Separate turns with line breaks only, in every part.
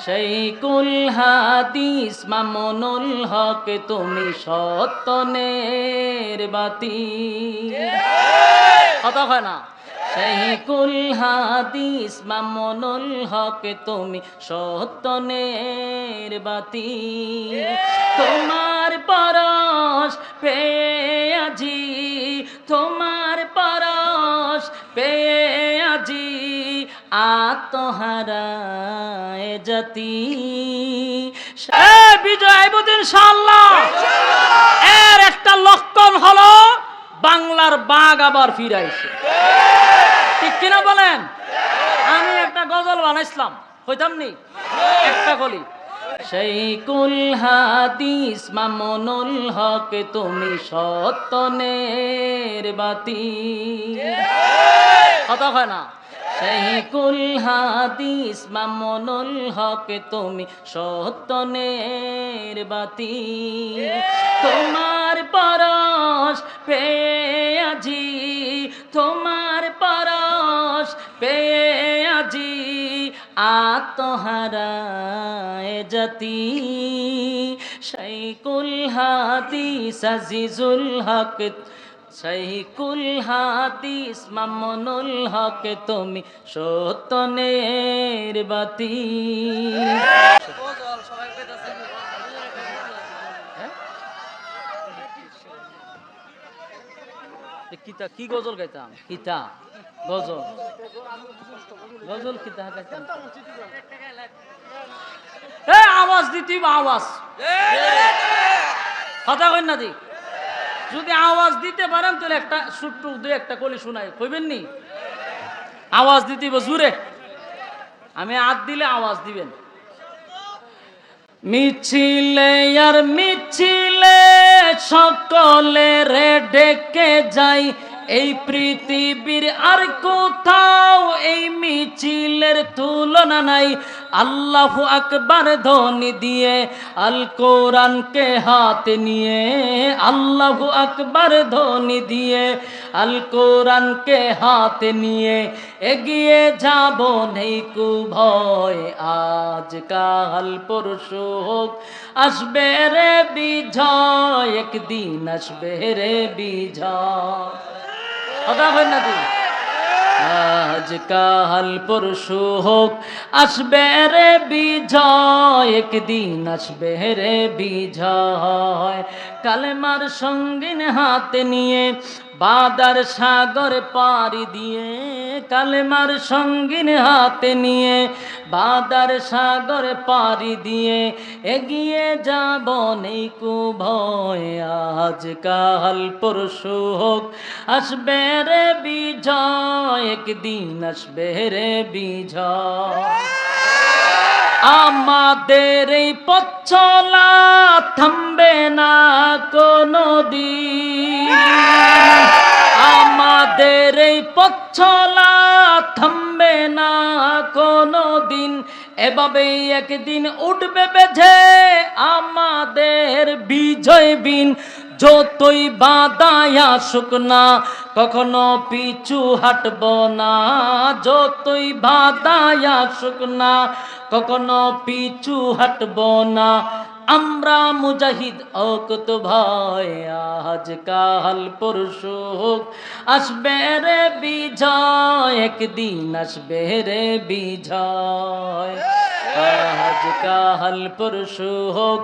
শাইখুল হাদিস মামুনুল হক তুমি সত্যনের বাতি কথা হয় না শাইখুল হাদিস মামুনুল হক তুমি সত্যনের বাতি তোমার পরশ পেয়ে আজি তোমার পরশ পেয়ে আজি আত্মহারায় জাতি বিজয় আইব ইনশাআল্লাহ। এর একটা লক্ষণ হলো বাংলার বাঘ আবার ফিরাইছে, ঠিক কিনা বলেন? আমি একটা গজল বানাইছিলাম, হইতাম নি একটা গলি শাইখুল হাদিস মামুনুল হক তুমি সত্যনের বাতি কথা হয় না শাইখুল হাদিস মামুনুল হক তুমি সত্যনের বাতি তোমার পরশ পেয়ে আজি তোমার পরশ পেয়ে আজি আত্মহারায় জাতি শাইখুল হাদিস আজিজুল হক শাইখুল হাদিস মামুনুল হক তুমি সত্যনের বাতি কিতা কি গজল গাইতাম কিতা গজল গজল কিতা গাইতাম আওয়াজ দিতি আওয়াজ কথা কই না দি যদি আওয়াজ দিতে পারেন তাহলে একটা সুট্টু দুই একটা কলি শোনাই কইবেন নি আওয়াজ দিতে জুড়ে আমি হাত দিলে আওয়াজ দিবেন মিছিলে আর মিছিলে সকলে রে ডেকে যাই এই পৃথিবীর আর কোথাও এই মিছিলের তুলনা নাই আল্লাহু আকবার ধ্বনি দিয়ে আল কোরআনকে হাতে নিয়ে আল্লাহু আকবার ধ্বনি দিয়ে আল কোরআনকে হাতে নিয়ে এগিয়ে যাব নেই কু ভয় আজ কাল পরশু হোক আসবে রে বিজয় একদিন আসবে রে বিজয় কথা হয় না তুই আজ কাল পরশু হোক আসবে রে বিজয় একদিন আসবে রে বিজয় কালেমার সঙ্গিন হাতে নিয়ে বাদার সাগর পাড়ি দিয়ে কালেমার সঙ্গিন হাতে নিয়ে বাদার সাগর পাড়ি দিয়ে এগিয়ে যাব নেই কু ভয় আজ কাল পরশু হোক আসবে রে বিজয় একদিন আসবে রে বিজয় আমাদের এই পথ চলা থামবে না কোনো দিন আমাদের এই পথ চলা থামবে না কোনো দিন এভাবেই একদিন উঠবে বেঁধে আমাদের বিজয় বিন যতই বাধায় আসুক না কখনো পিছু হাঁটব না যতই বাধায় আসুক না কখনো পিছু হাঁটব না আমরা মুজাহিদ অকত ভাই আজ কাল পরশু হোক আসবে রে বিজয় একদিন আসবে রে বিজয় আজ কাল পরশু হোক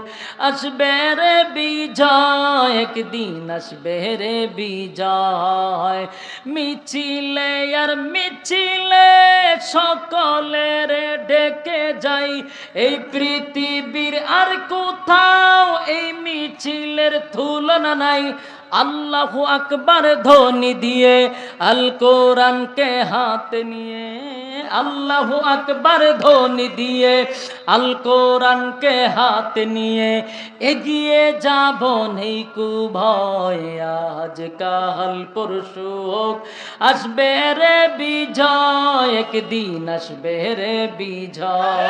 আসবে রে বিজয় একদিন আসবে রে বিজয় মিছিলে আর মিছিলে সকলের ডেকে যাই এই পৃথিবীর আর কোথাও এই মিছিলের তুলনা নাই আল্লাহু আকবার ধ্বনি দিয়ে আল কোরআনকে হাতে নিয়ে আল্লাহু আকবার ধ্বনি দিয়ে আল কোরআনকে হাতে নিয়ে এগিয়ে যাব নেই কু ভয় আজ কাল পরশু হোক আসবে রে বিজয় একদিন আসবে রে বিজয়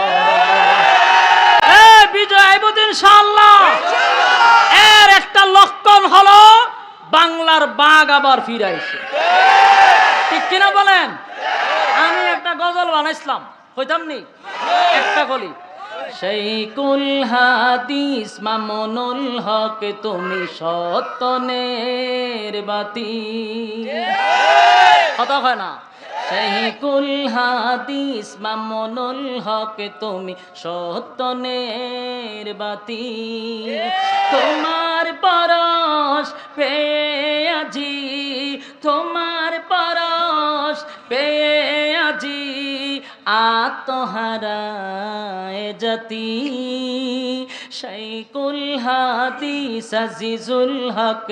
বিজয় আইব ইনশাআল্লাহ। এর একটা লক্ষণ হলো বাংলার বাঘ আবার ফিরাইছে, ঠিক কিনা বলেন? আমি একটা গজল বানাইছিলাম, হইতাম নি একটা গলি শাইখুল হাদিস মামুনুল হক তুমি সত্যনের বাতি কথা হয় না শাইখুল হাদিস মামুনুল হক তুমি সত্যনের বাতি তোমার পরশ পেয়ে আজি তোমার পরশ পেয়ে আজি আত্মহারায় জাতি শাইখুল হাদিস আজিজুল হক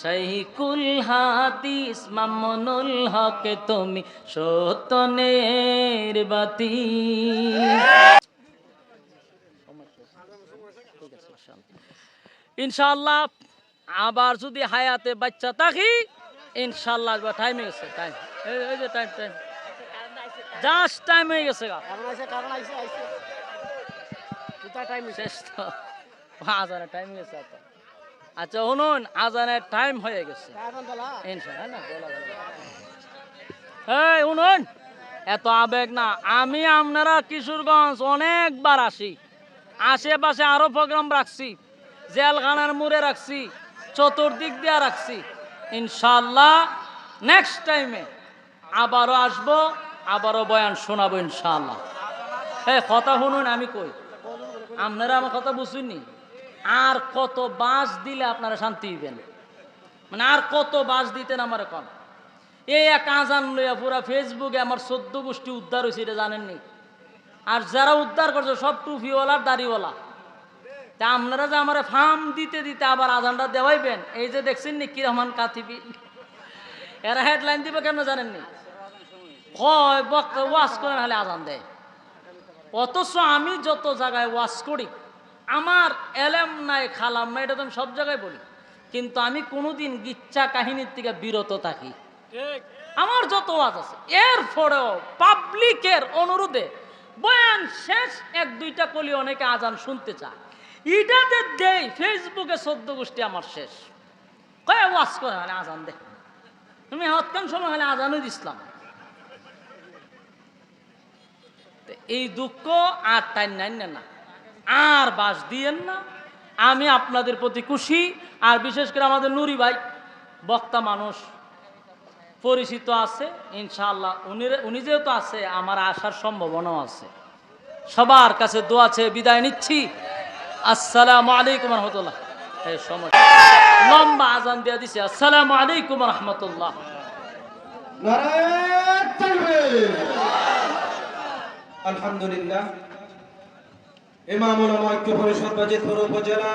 শাইখুল হাদিস মামুনুল হক তুমি সত্যনের বাতি ইনশাআল্লাহ আবার যদি হায়াতে বাচ্চা থাকি ইনশাআল্লাহ টাইম হয়ে গেছে টাইম এই যে টাইম টাইম জাস্ট টাইম হয়ে গেছে শেষ তো আজানের টাইম হয়ে গেছে আচ্ছা শুনুন আজানের টাইম হয়ে গেছে এই শুনুন এত আবেগ না আমি আপনারা কিশোরগঞ্জ অনেকবার আসি আশেপাশে আরো প্রোগ্রাম রাখছি জেলখানার মোড়ে রাখছি চতুর্দিক দিয়ে রাখছি ইনশাআল্লাহ নেক্সট টাইমে আবারও আসবো আবারও বয়ান শোনাবো ইনশাআল্লাহ হ্যাঁ কথা শুনুন আমি কই আপনারা আমার কথা বুঝুননি আর কত বাস দিলে আপনারা শান্তি হইবেন মানে আর কত বাস দিতেন আমার কম এই এক আজান লইয়া পুরা ফেসবুকে আমার 14 গোষ্ঠী উদ্ধার হয়েছে এটা জানেননি আর যারা উদ্ধার করছে সব টুপিওয়ালার দাড়িওয়ালা তা আপনারা যে আমার ফার্ম দিতে দিতে আবার আজানটা দেওয়াইবেন এই যে দেখছেন নি কি রহমান কাতিবি এরা হেডলাইন দিবে কেন জানেননি কয় বক্তা ওয়াশ করে নাহলে আজান দেয় অথচ আমি যত জায়গায় ওয়াশ করি আমার এলেম নাই খালাম নাই এটা তো আমি সব জায়গায় বলি কিন্তু আমি কোনোদিন গিচ্ছা কাহিনীর থেকে বিরত থাকি আমার যত ওয়াজ আছে এরপরেও পাবলিকের অনুরোধে বয়ান শেষ 1-2টা কলি অনেকে আজান শুনতে চায় এটাতে দেই ফেসবুকে 14 গোষ্ঠী আমার শেষ কয় ওয়াজ করে মানে আজান দে তুমি হৎকান সময় হলে আজানই দিছিলাম এই দুঃখ আর টাইম নাই না আর বাস দিয়েন না আমি আপনাদের প্রতি খুশি আর বিশেষ করে আমাদের নুরি ভাই বক্তা মানুষ পরিচিত আছে ইনশাআল্লাহ উনি যেহেতু আছে আমার আসার সম্ভাবনাও আছে সবার কাছে দোয়া চেয়ে বিদায় নিচ্ছি আসসালামু আলাইকুম রহমতুল্লাহ এই সময় লম্বা আজান দিয়ে দিছে আসসালামু আলাইকুম রহমতুল্লাহ
নারায়ে তাকবীর আলহামদুলিল্লাহ ইমাম উলামা ঐক্য পরিষদ বাজিতপুর উপজেলা